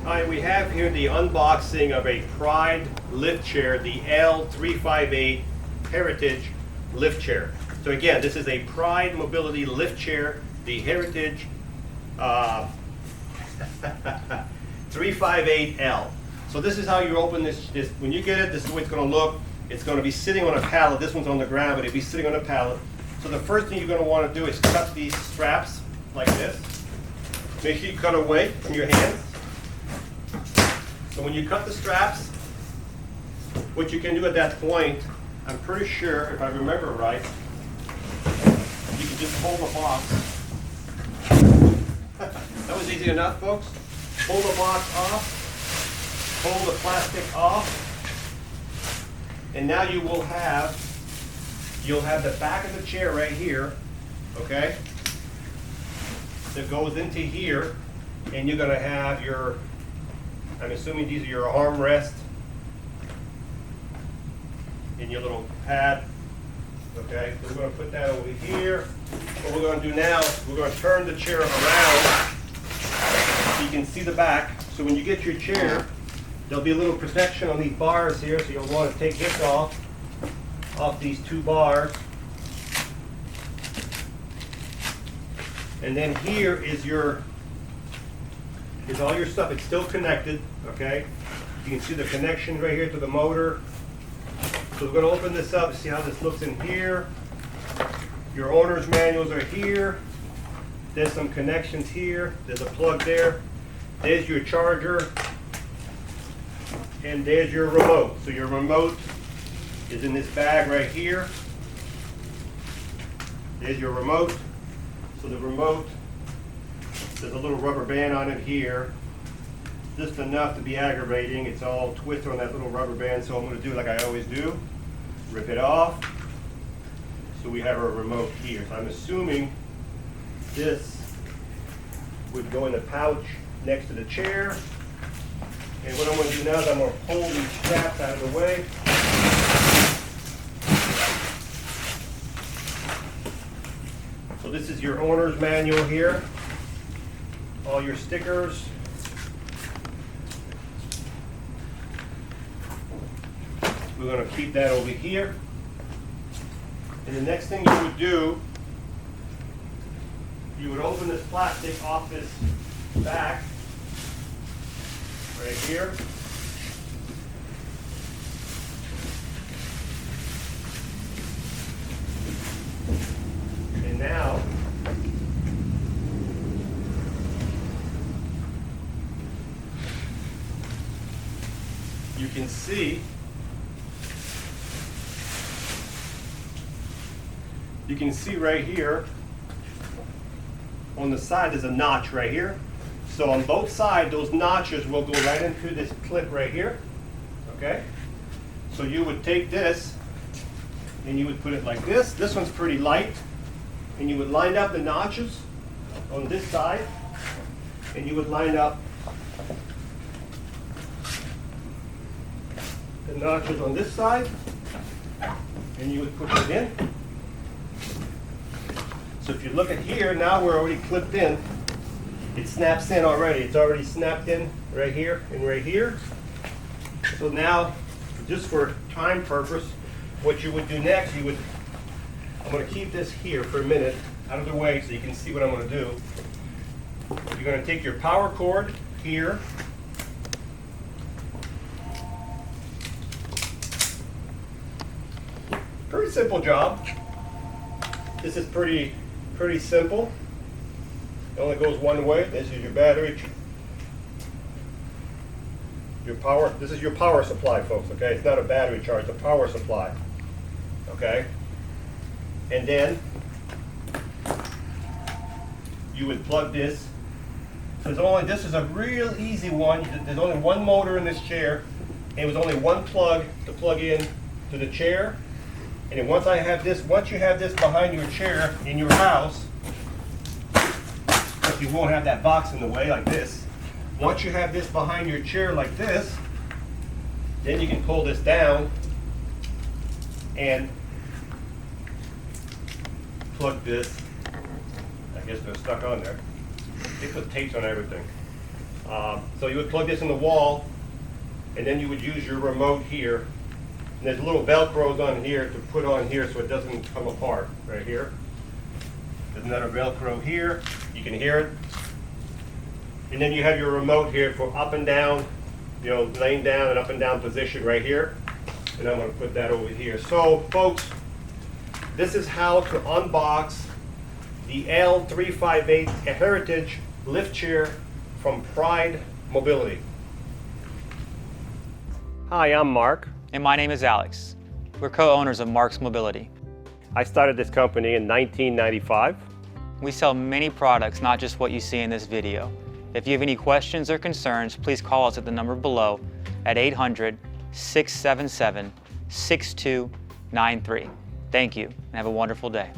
Hi, we have here the unboxing of a Pride lift chair, the L-358 Heritage lift chair. So again, this is a Pride mobility lift chair, the Heritage 358L. So this is how you open this. When you get it, this is the way it's going to look. It's going to be sitting on a pallet. This one's on the ground, but it'll be sitting on a pallet. So the first thing you're going to want to do is cut these straps like this. Make sure you cut away from your hands. So when you cut the straps, what you can do at that point, I'm pretty sure, if I remember right, you can just pull the box. That was easy enough, folks. Pull the box off, pull the plastic off, and now you'll have the back of the chair right here, okay, that goes into here, and you're going to have your, I'm assuming these are your armrest and your little pad. Okay, so we're going to put that over here. What we're going to do now, we're going to turn the chair around so you can see the back. So when you get your chair, there'll be a little protection on these bars here, so you'll want to take this off these two bars. And then here is all your stuff. It's still connected, okay? You can see the connection right here to the motor. So we're going to open this up, see how this looks in here. Your owner's manuals are here. There's some connections here. There's a plug there. There's your charger. And there's your remote. So your remote is in this bag right here. There's your remote. So the remote, there's a little rubber band on it here. Just enough to be aggravating. It's all twisted on that little rubber band, so I'm going to do like I always do. Rip it off. So we have our remote here. So I'm assuming this would go in the pouch next to the chair. And what I'm going to do now is I'm going to pull these straps out of the way. So this is your owner's manual here. All your stickers. We're going to keep that over here. And the next thing you would do, you would open this plastic off this back right here. And now you can see right here on the side there's a notch right here. So on both sides those notches will go right into this clip right here. Okay? So you would take this and you would put it like this. This one's pretty light. And you would line up the notches on this side, and you would line up the notches on this side, and you would put it in. So if you look at here, now we're already clipped in. It snaps in already. It's already snapped in right here and right here. So now, just for time purpose, what you would do next, I'm going to keep this here for a minute, out of the way, so you can see what I'm going to do. You're going to take your power cord here. Pretty simple job. This is pretty simple. It only goes one way. This is your battery. Your power. This is your power supply, folks. Okay, it's not a battery charge. It's a power supply. Okay. And then you would plug this. This is a real easy one. There's only one motor in this chair, and it was only one plug to plug in to the chair. And then once you have this behind your chair in your house, if you won't have that box in the way like this. Once you have this behind your chair like this, then you can pull this down and plug this. I guess they're stuck on there. They put tapes on everything. So you would plug this in the wall, and then you would use your remote here. And there's little Velcros on here to put on here so it doesn't come apart, right here. There's another Velcro here, you can hear it. And then you have your remote here for up and down, you know, laying down and up and down position right here. And I'm gonna put that over here. So folks, this is how to unbox the L-358 Heritage lift chair from Pride Mobility. Hi, I'm Mark. And my name is Alex. We're co-owners of Marc's Mobility. I started this company in 1995. We sell many products, not just what you see in this video. If you have any questions or concerns, please call us at the number below at 800-677-6293. Thank you, and have a wonderful day.